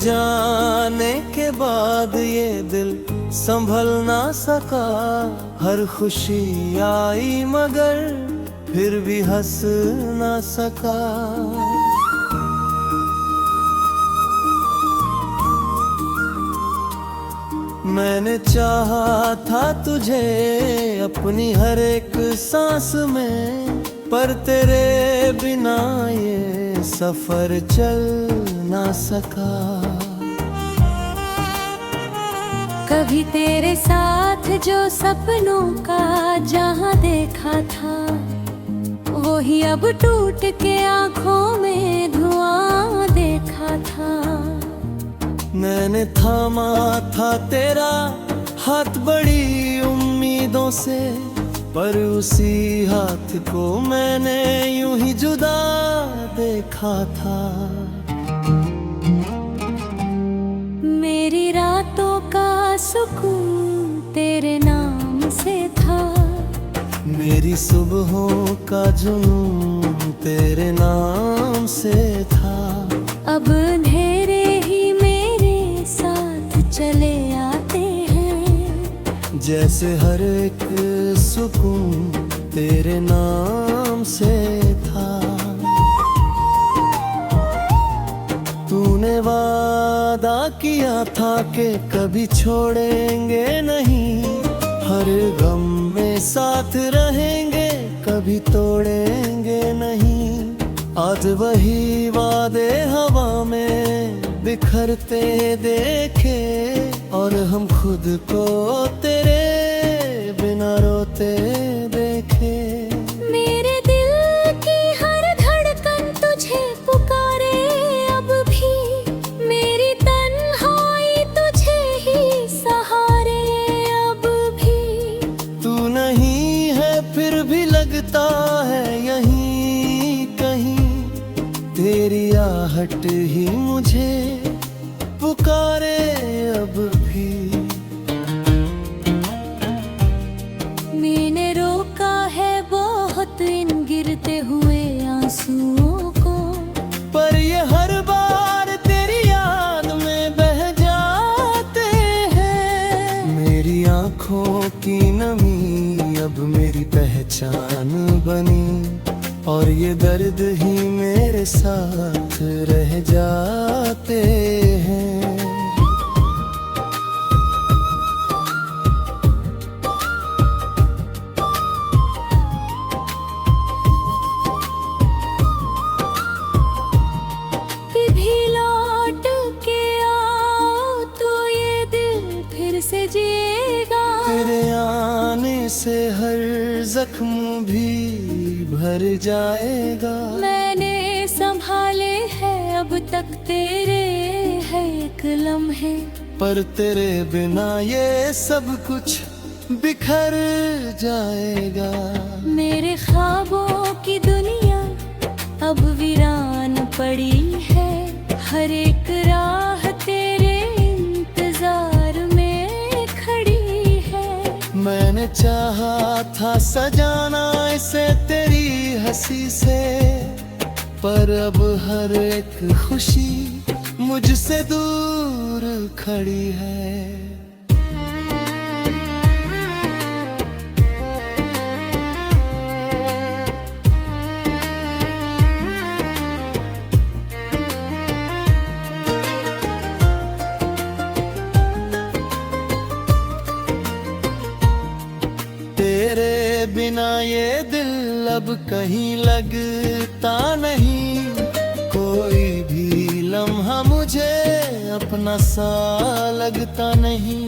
जाने के बाद ये दिल संभल ना सका। हर खुशी आई मगर फिर भी हंस ना सका। मैंने चाहा था तुझे अपनी हर एक सांस में, पर तेरे बिना ये सफर चल ना सका। कभी तेरे साथ जो सपनों का जहां देखा था, वही अब टूट के आंखों में धुआं देखा था। मैंने थामा था तेरा हाथ बड़ी उम्मीदों से, पर उसी हाथ को मैंने यूं ही जुदा देखा था। मेरी रातों का सुकून तेरे नाम से था, मेरी सुबहों का जुनून तेरे नाम से था। अब अंधेरे ही मेरे साथ चले आते हैं, जैसे हर एक सुकून तेरे नाम से था। तूने वादा किया था कि कभी छोड़ेंगे नहीं, हर गम में साथ रहेंगे, कभी तोड़ेंगे नहीं। आज वही वादे हवा में बिखरते देखे, और हम खुद को तेरे बिना रोते देखे। मेरे दिल की हर धड़कन तुझे पुकारे अब भी, मेरी तन्हाई तुझे ही सहारे अब भी। तू नहीं है फिर भी लगता है यहीं कहीं, तेरी आहट ही मुझे पुकारे अब भी। मैंने रोका है बहुत इन गिरते हुए आंसुओं को, पर ये हर बार तेरी याद में बह जाते हैं। मेरी आंखों की नमी अब मेरी पहचान बनी, और ये दर्द ही मेरे साथ रह जाते हैं। भी लौट के आओ तो ये दिल फिर से जिएगा। तेरे आने से हर जख्म भी भर जाएगा। मैंने संभाले है अब तक तेरे है एक लम्हे, पर तेरे बिना ये सब कुछ बिखर जाएगा। मेरे ख्वाबों की दुनिया अब वीरान पड़ी है, हर एक राह तेरे इंतजार में खड़ी है। मैंने चाहा था सजाना इसे तेरी हंसी से, पर अब हर एक खुशी मुझसे दूर खड़ी है। तेरे बिना ये दिल अब कहीं लगता नहीं, कोई भी लम्हा मुझे अपना सा लगता नहीं।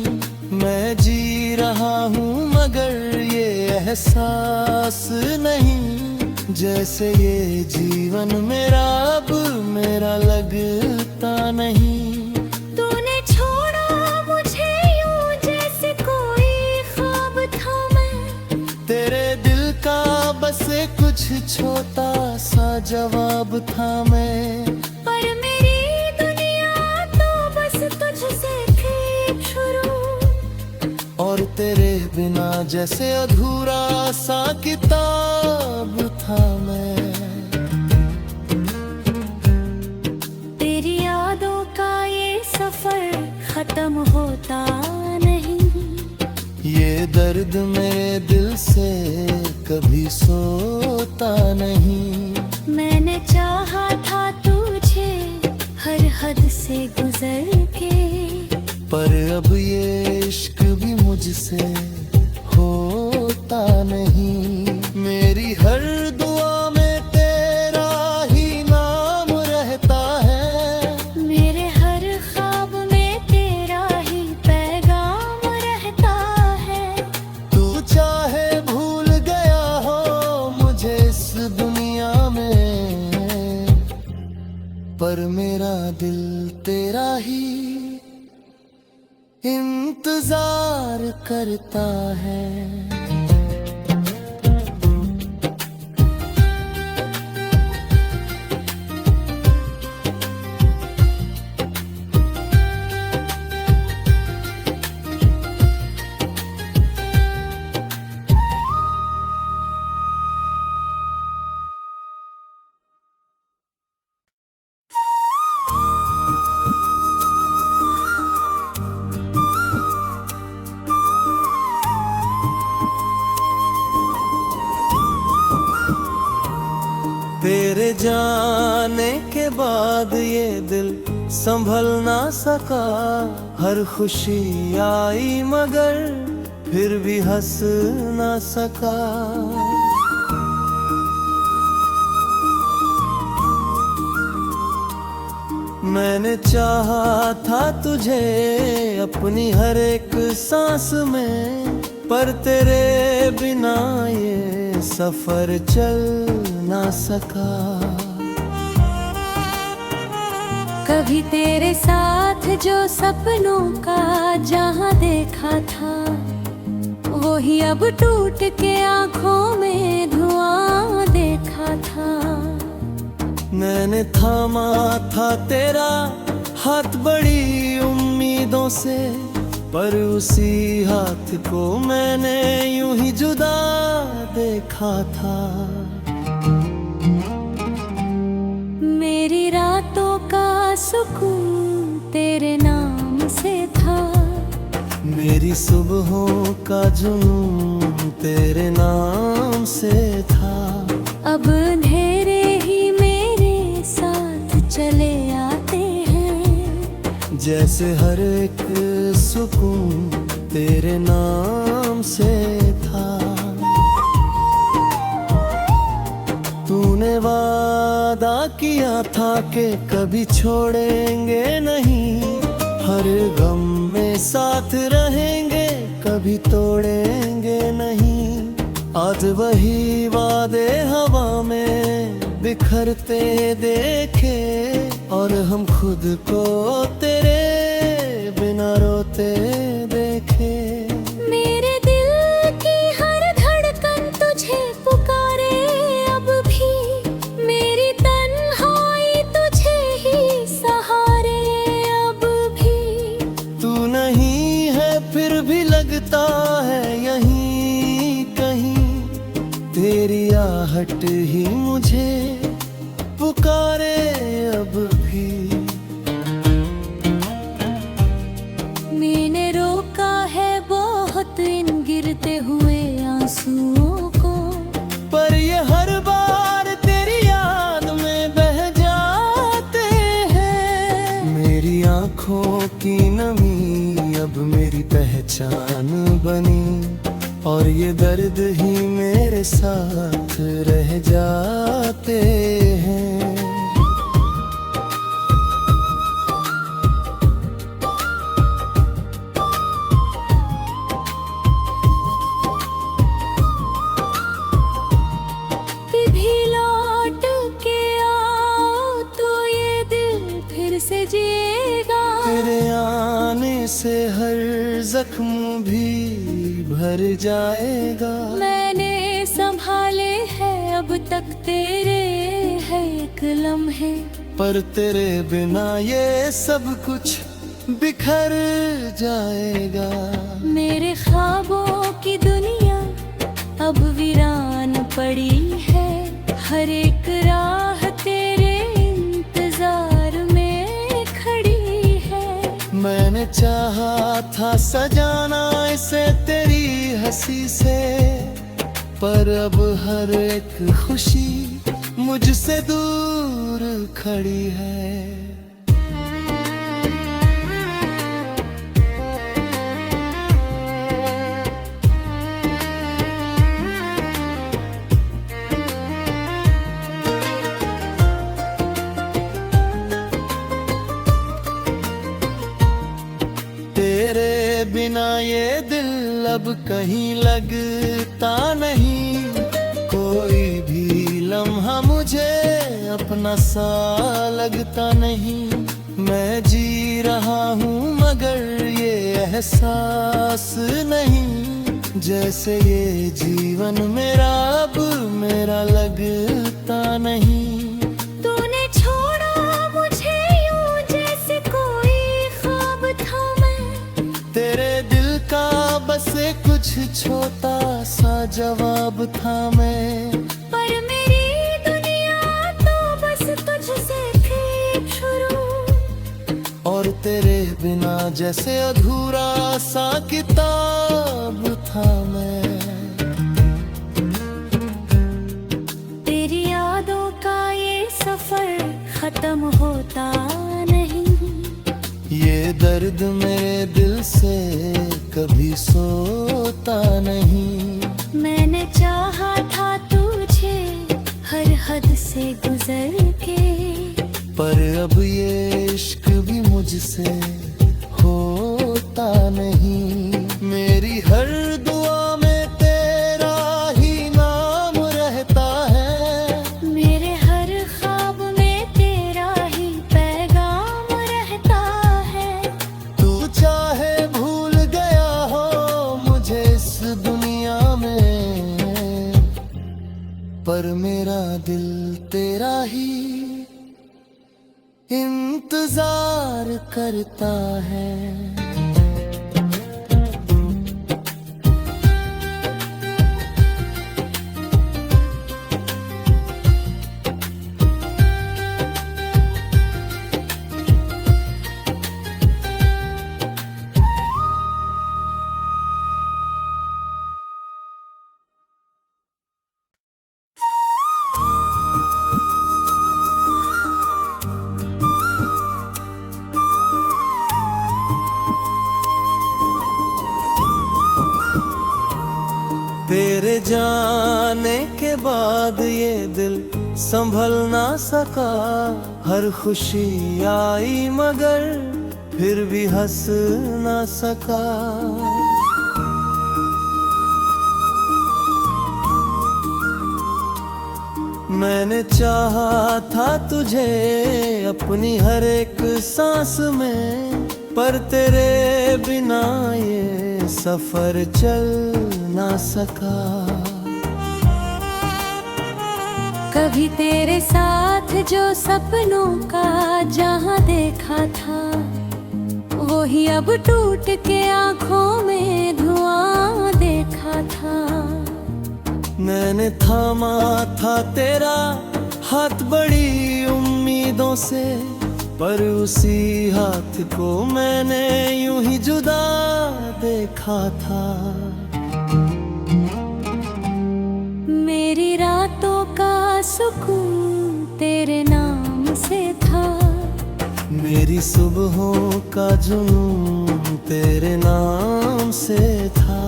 मैं जी रहा हूँ मगर ये एहसास नहीं, जैसे ये जीवन मेरा अब मेरा लगता नहीं। तूने छोड़ा मुझे यूं जैसे कोई ख्वाब था मैं, तेरे दिल का बस कुछ छोटा सा जवाब था मैं। पर मेरी दुनिया तो बस तुझसे थी शुरू, और तेरे बिना जैसे अधूरा सा किताब था मैं। तेरी यादों का ये खत्म होता नहीं। ये दर्द मेरे दिल से कभी सोता नहीं। मैंने चाहा था तुझे हर हद से गुजर के, पर अब ये इश्क भी मुझसे होता नहीं। मेरी हर दुआ में तेरा ही नाम रहता है, मेरे हर ख्वाब में तेरा ही पैगाम रहता है। तू चाहे भूल गया हो मुझे इस दुनिया में, पर मेरा दिल तेरा ही इंतजार करता है। तेरे जाने के बाद ये दिल संभल ना सका। हर खुशी आई मगर फिर भी हंस ना सका। मैंने चाहा था तुझे अपनी हर एक सांस में, पर तेरे बिना ये सफर चल ना सका। कभी तेरे साथ जो सपनों का जहां देखा था, वही अब टूट के आंखों में धुआं देखा था। मैंने थामा था तेरा हाथ बड़ी उम्मीदों से, पर उसी हाथ को मैंने यूं ही जुदा देखा था। मेरी रातों का सुकून तेरे नाम से था, मेरी सुबहों का जुनून तेरे नाम से था। अब अंधेरे ही मेरे साथ चले आते हैं, जैसे हर एक सुकून तेरे नाम से था। तूने वादा किया था कि कभी छोड़ेंगे नहीं, हर गम में साथ रहेंगे कभी तोड़ेंगे नहीं। आज वही वादे हवा में बिखरते देखे, और हम खुद को तेरे बिना रोते देखे। मेरे दिल की हर धड़कन तुझे पुकारे अब भी, मेरी तन्हाई तुझे ही सहारे अब भी। तू नहीं है फिर भी लगता है यहीं कहीं, तेरी आहट ही मुझे पुकारे अब भी। मैंने रोका है बहुत इन गिरते हुए आंसुओं को, पर ये हर बार तेरी याद में बह जाते हैं। मेरी आंखों की नमी अब मेरी पहचान बनी, और ये दर्द ही मेरे साथ रह जाते हैं। कभी लौट के आओ तो ये दिल फिर से जिएगा। तेरे आने से हर जख्म भी भर जाएगा। मैंने संभाले है अब तक तेरे है एक लम्हे, पर तेरे बिना ये सब कुछ बिखर जाएगा। मेरे ख्वाबों की दुनिया अब वीरान पड़ी है, हर एक राह तेरे इंतजार में खड़ी है। मैं मैंने चाहा था सजाना इसे तेरी हंसी से, पर अब हर एक खुशी मुझसे दूर खड़ी है। तेरे बिना ये दिल अब कहीं लगता नहीं, कोई भी लम्हा मुझे अपना सा लगता नहीं। मैं जी रहा हूँ मगर ये एहसास नहीं, जैसे ये जीवन मेरा अब मेरा लगता नहीं। तूने छोड़ा मुझे यूं जैसे कोई ख्वाब था मैं, तेरे दिल का बस कुछ छोटा सा जवाब था मैं। पर मेरी दुनिया तो बस तुझसे थी शुरू, और तेरे बिना जैसे अधूरा सा किताब था मैं। तेरी यादों का ये सफर खत्म होता नहीं, ये दर्द मेरे दिल से कभी सोता नहीं। मैंने चाहा था तुझे हर हद से गुजर के, पर अब ये इश्क भी मुझसे होता नहीं। मेरी हर दुआ में तेरा ही नाम रहता है, मेरे हर ख्वाब में तेरा ही पैगाम रहता है। तू चाहे भूल गया हो मुझे इस दुनिया में, पर मेरा दिल तेरा ही इंतजार करता है। तेरे जाने के बाद ये दिल संभल ना सका, हर खुशी आई मगर फिर भी हंस ना सका। मैंने चाहा था तुझे अपनी हर एक सांस में, पर तेरे बिना ये सफर चल ना सका। कभी तेरे साथ जो सपनों का जहां देखा था, वो ही अब टूट के आंखों में धुआं देखा था। मैंने थामा था तेरा हाथ बड़ी उम्मीदों से, पर उसी हाथ को मैंने यूं ही जुदा देखा था। मेरी रातों का सुकून तेरे नाम से था, मेरी सुबहों का जुनून तेरे नाम से था।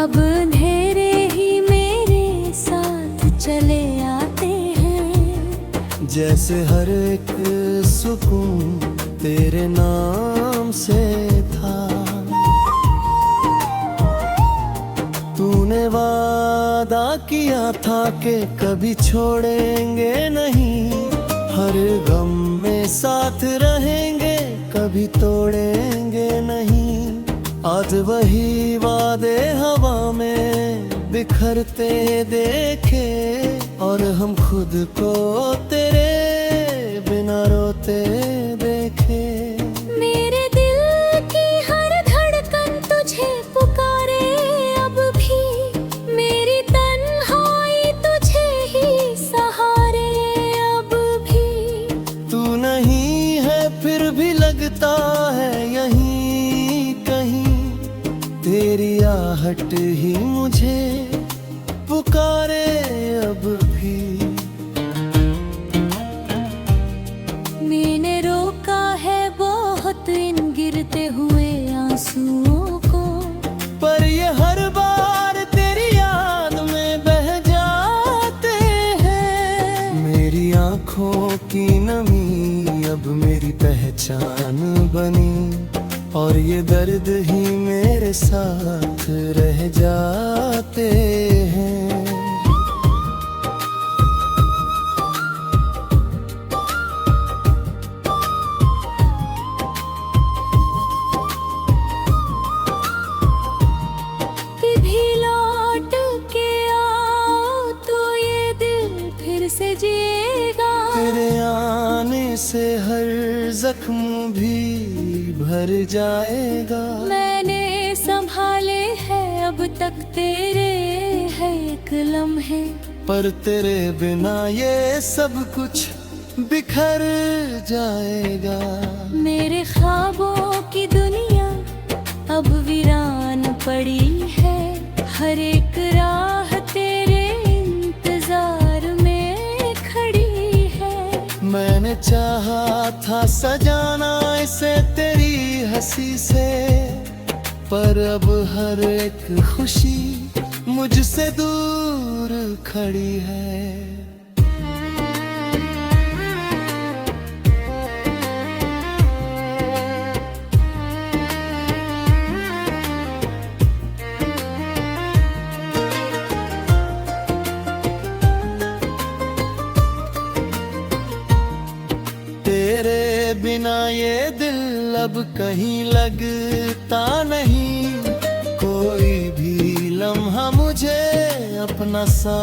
अब अंधेरे ही मेरे साथ चले आते हैं, जैसे हर एक सुकून तेरे नाम से था। तूने वादा किया था कि कभी छोड़ेंगे नहीं, हर गम में साथ रहेंगे कभी तोड़ेंगे नहीं। आज वही वादे हवा में बिखरते देखे, और हम खुद को तेरे बिना रोते देखे। मेरे दिल की हर धड़कन तुझे पुकारे अब भी, मेरी तन्हाई तुझे ही सहारे अब भी। तू नहीं है फिर भी लगता है यहीं मुस्कुराहट ही मुझे पुकारे अब भी। मैंने रोका है बहुत इन गिरते हुए आंसुओं को, पर ये हर बार तेरी याद में बह जाते हैं। मेरी आँखों की नमी अब मेरी पहचान बनी, और ये दर्द ही मेरे साथ रह जाते हैं। कभी लौट के आओ तो ये दिल फिर से जिएगा। तेरे आने से हर जख्म भी भर जाएगा। मैंने संभाले हैं अब तक तेरे है एक लम्हे, पर तेरे बिना ये सब कुछ बिखर जाएगा। मेरे ख्वाबों की दुनिया अब वीरान पड़ी है। हर एक राह तेरे इंतजार में खड़ी है। मैंने चाहा था सजाना इसे तेरी हंसी से, पर अब हर एक खुशी मुझसे दूर खड़ी है। तेरे बिना ये दिल अब कहीं लगता नहीं। कोई भी लम्हा मुझे अपना सा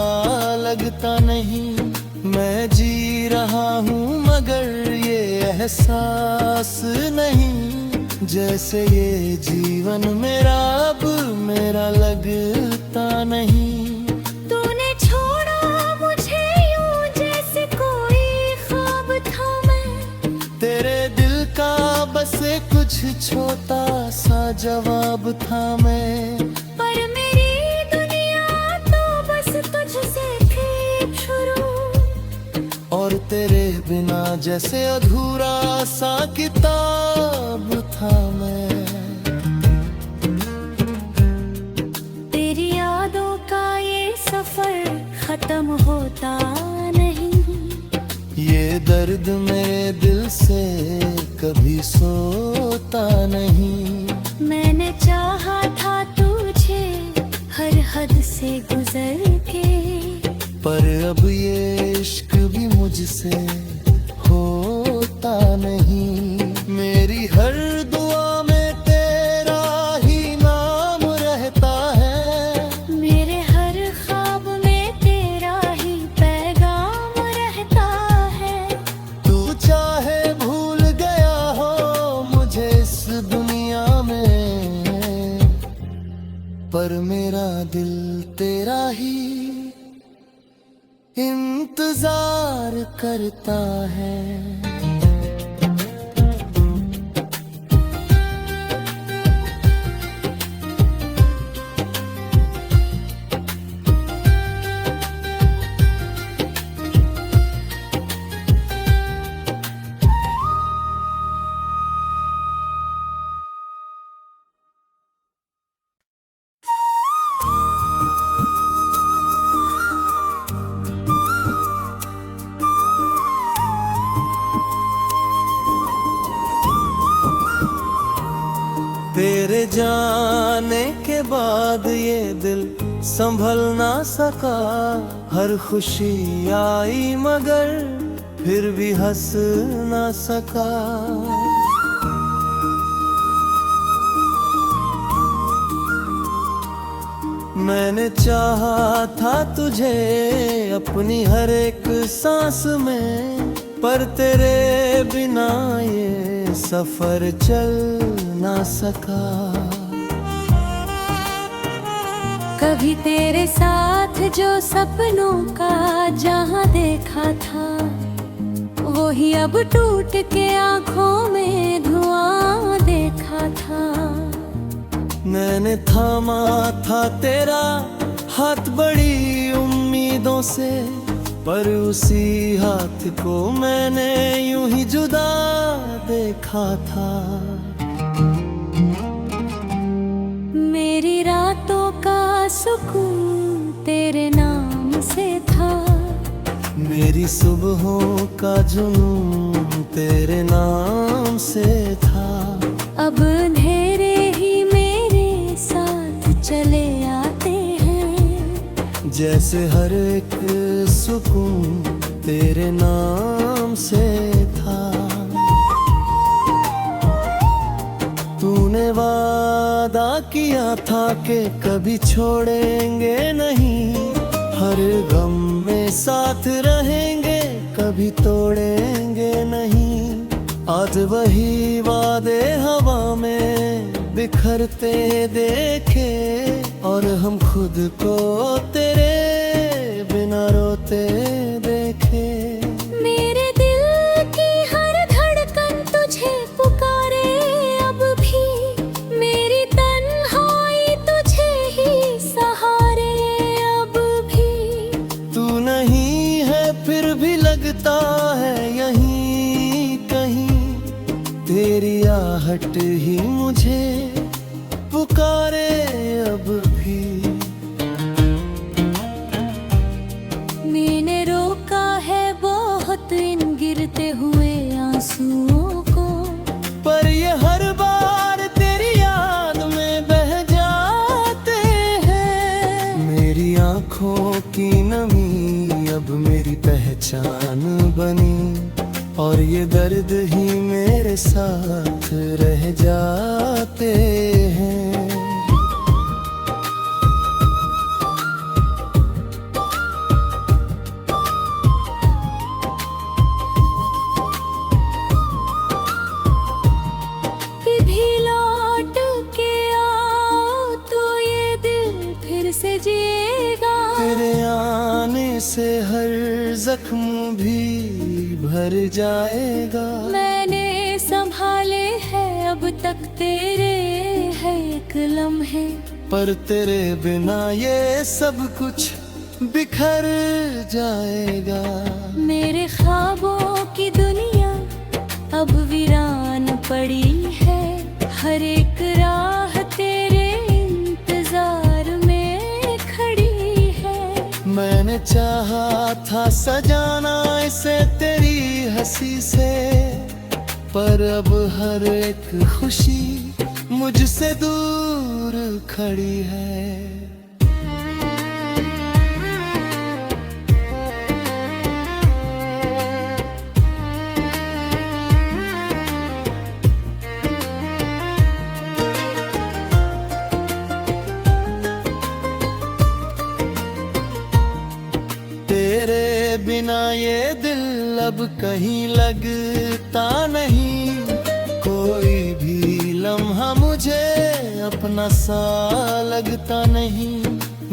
लगता नहीं। मैं जी रहा हूँ मगर ये एहसास नहीं, जैसे ये जीवन मेरा अब मेरा लगता नहीं। तूने छोड़ा मुझे यूं जैसे कोई ख्वाब था मैं। तेरे दिल का बस कुछ छोटा सा जवाब था मैं। पर मेरी दुनिया तो बस तुझसे थी शुरू, और तेरे बिना जैसे अधूरा सा किताब था मैं। तेरी यादों का ये सफर खत्म होता नहीं। ये दर्द मेरे दिल से कभी सोता नहीं। मैंने चाहा था तुझे हर हद से गुजर के, पर अब ये इश्क भी मुझसे होता नहीं। मेरी हर दुआ में तेरा ही नाम रहता है। मेरे हर ख्वाब में तेरा ही पैगाम रहता है। तू चाहे भूल गया हो मुझे इस दुनिया में, पर मेरा दिल तेरा ही इंतजार करता है। तेरे जाने के बाद ये दिल संभल ना सका। हर खुशी आई मगर फिर भी हंस ना सका। मैंने चाहा था तुझे अपनी हर एक सांस में, पर तेरे बिना ये सफर चल ना सका। कभी तेरे साथ जो सपनों का जहां देखा था, वही अब टूट के आंखों में धुआं देखा था। मैंने थामा था तेरा हाथ बड़ी उम्मीदों से, पर उसी हाथ को मैंने यूं ही जुदा देखा था। मेरी रातों का सुकून तेरे नाम से था, मेरी सुबहों का जुनून तेरे नाम से था। अब अंधेरे ही मेरे साथ चले आते हैं, जैसे हर एक सुकून तेरे नाम से था। तूने वादा किया था कि कभी छोड़ेंगे नहीं, हर गम में साथ रहेंगे, कभी तोड़ेंगे नहीं। आज वही वादे हवा में बिखरते देखे, और हम खुद को तेरे बिना रोते देखे। मेरे दिल की हर धड़कन तुझे पुकारे अब भी, मेरी तन्हाई तुझे ही सहारे अब भी। तू नहीं है फिर भी लगता है यहीं कहीं, तेरी आहट ही मुझे पुकारे अब भी। मैंने रोका है बहुत इन गिरते हुए आंसुओं को, पर ये हर बार तेरी याद में बह जाते हैं। मेरी आंखों की नमी अब मेरी पहचान बनी, और ये दर्द ही मेरे साथ रह जाते हैं। भी लौट के आओ तो ये दिल फिर से जिएगा। तेरे आने से हर जख्म भी भर जाएगा। मैंने संभाले है अब तक तेरे है एक लम्हे, पर तेरे बिना ये सब कुछ बिखर जाएगा। मेरे ख्वाबों की दुनिया अब वीरान पड़ी है, हर एक राह तेरे इंतजार में खड़ी है। मैंने चाहा था सजाना इसे तेरी हंसी से, पर अब हर एक खुशी मुझसे दूर खड़ी है। तेरे बिना ये दिल अब कहीं लगता नहीं, कोई भी लम्हा मुझे अपना सा लगता नहीं।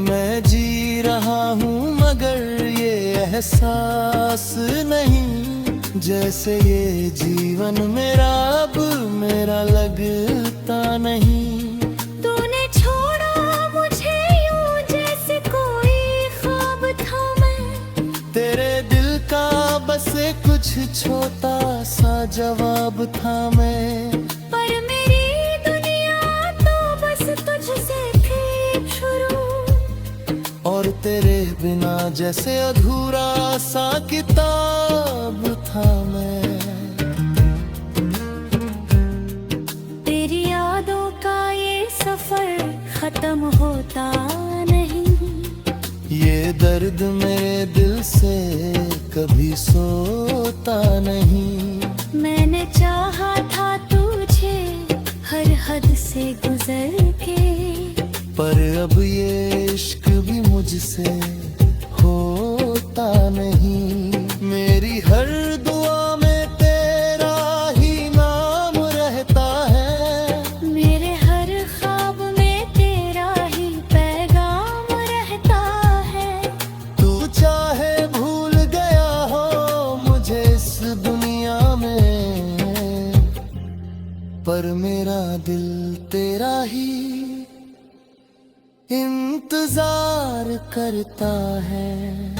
मैं जी रहा हूँ मगर ये एहसास नहीं, जैसे ये जीवन मेरा अब मेरा लगता नहीं। तूने छोड़ा मुझे यूं जैसे कोई ख्वाब था मैं, तेरे दिल का बस कुछ छोटा सा जवाब था मैं। पर मेरी दुनिया तो बस तुझसे थी शुरू, और तेरे बिना जैसे अधूरा सा किताब था मैं। तेरी यादों का ये सफर खत्म होता नहीं, ये दर्द मेरे दिल से कभी सोता नहीं। मैंने चाहा था तुझे हर हद से गुजर के, पर अब ये इश्क भी मुझसे होता नहीं। मेरी हर दुआ में तेरा ही नाम रहता है, मेरे हर ख्वाब में तेरा ही पैगाम रहता है। तू चाहे भूल गया हो मुझे इस दुनिया में, पर मेरा दिल तेरा ही इंतजार करता है।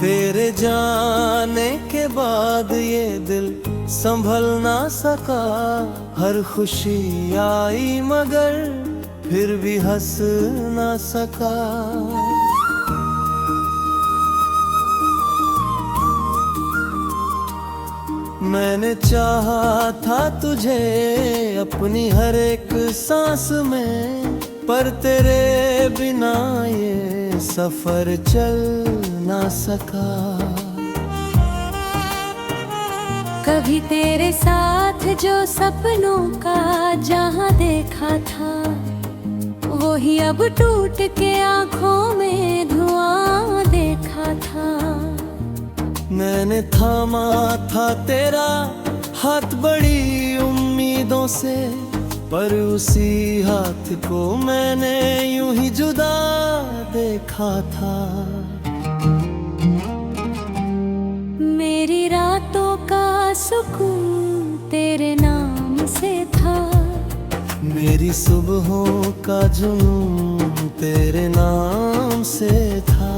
तेरे जाने के बाद ये दिल संभल ना सका। हर खुशी आई मगर फिर भी हंस ना सका। मैंने चाहा था तुझे अपनी हर एक सांस में, पर तेरे बिना ये सफर चल ना सका। कभी तेरे साथ जो सपनों का जहां देखा था, वही अब टूट के आंखों में धुआं देखा था। मैंने थामा था तेरा हाथ बड़ी उम्मीदों से, पर उसी हाथ को मैंने यूं ही जुदा देखा था। मेरी रातों का सुकून तेरे नाम से था, मेरी सुबहों का जुनून तेरे नाम से था।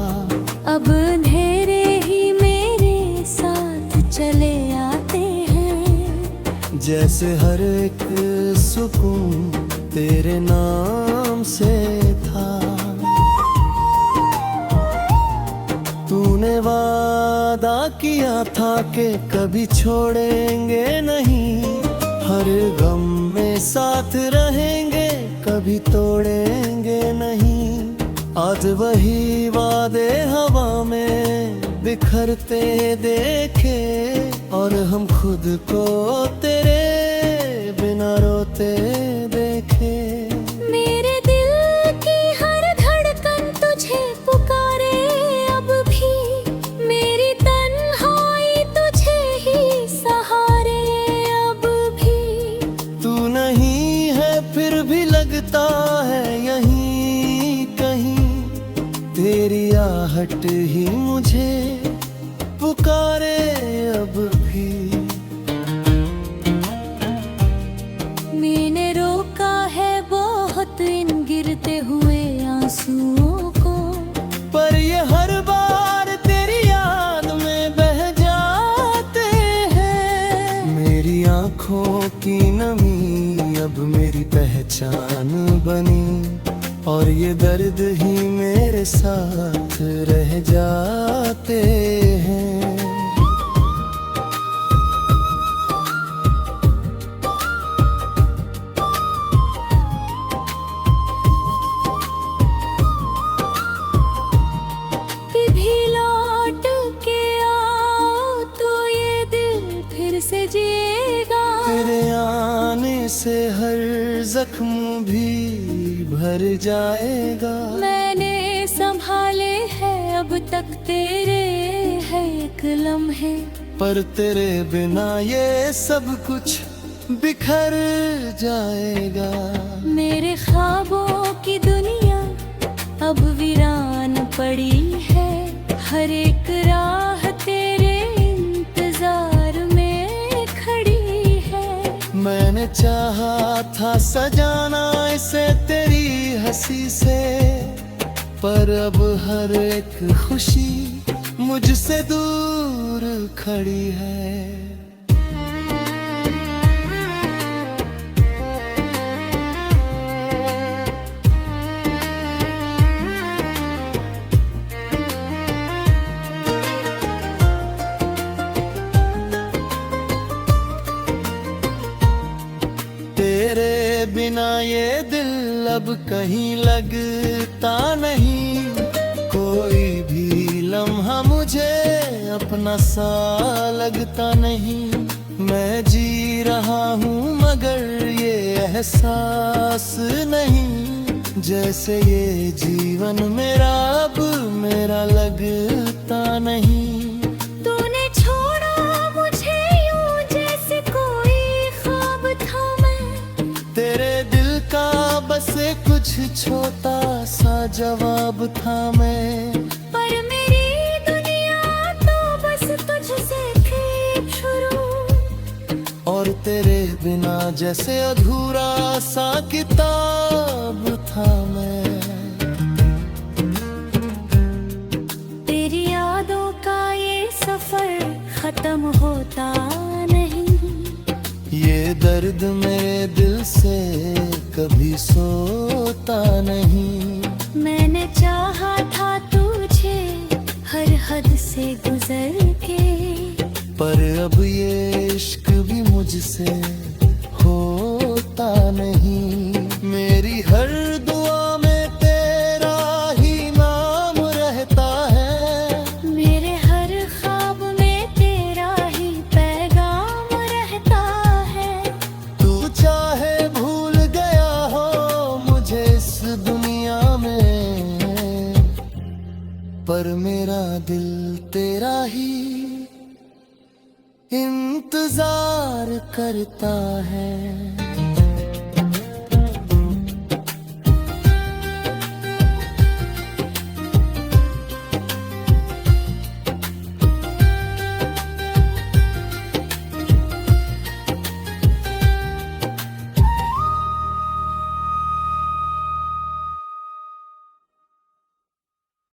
अब अंधेरे ही मेरे साथ चले आते हैं, जैसे हर एक सुकून तेरे नाम से था। तूने वादा किया था कि कभी छोड़ेंगे नहीं, हर गम में साथ रहेंगे, कभी तोड़ेंगे नहीं। आज वही वादे हवा में बिखरते देखे, और हम खुद को तेरे बिना रोते देखे। मेरे दिल की हर धड़कन तुझे पुकारे, अब भी मेरी तन्हाई तुझे ही सहारे। अब भी तू नहीं है फिर भी लगता है यहीं कहीं, तेरी आहट ही मुझे पुकारे अब भी। मैंने रोका है बहुत इन गिरते हुए आंसुओं को, पर ये हर बार तेरी याद में बह जाते हैं। मेरी आंखों की नमी अब मेरी पहचान बनी, और ये दर्द ही मेरे साथ रह जाते हैं। कभी लौट के आओ तो ये दिल फिर से जिएगा। तेरे आने से हर जख्म भी भर जाएगा। मैंने संभाले है अब तक तेरे है एक लम्हे, पर तेरे बिना ये सब कुछ बिखर जाएगा। मेरे ख्वाबों की दुनिया अब वीरान पड़ी है, हर एक राह तेरे इंतजार में खड़ी है। मैंने चाहा था सजाना इसे तेरी हंसी से, पर अब हर एक खुशी मुझसे दूर खड़ी है। तेरे बिना ये दिल अब कहीं लगता नहीं, कोई भी लम्हा मुझे अपना सा लगता नहीं। मैं जी रहा हूँ मगर ये एहसास नहीं जैसे ये जीवन मेरा अब मेरा लगता नहीं। तूने छोड़ा मुझे यूं जैसे कोई ख्वाब था मैं, तेरे दिल का बस कुछ छोटा सा जवाब था मैं। पर मेरी दुनिया तो बस तुझसे थी शुरू, और तेरे बिना जैसे अधूरा सा किताब था मैं। तेरी यादों का ये सफर खत्म होता नहीं, ये दर्द मेरे दिल से कभी सोता नहीं। मैंने चाहा था तुझे हर हद से गुजर के, पर अब ये इश्क भी मुझसे होता नहीं। मेरी हर दुआ में तेरा ही नाम रहता है, मेरे हर ख्वाब में तेरा ही पैगाम रहता है। तू चाहे भूल गया हो मुझे इस दुनिया में, पर मेरा दिल तेरा ही इंतजार करता है।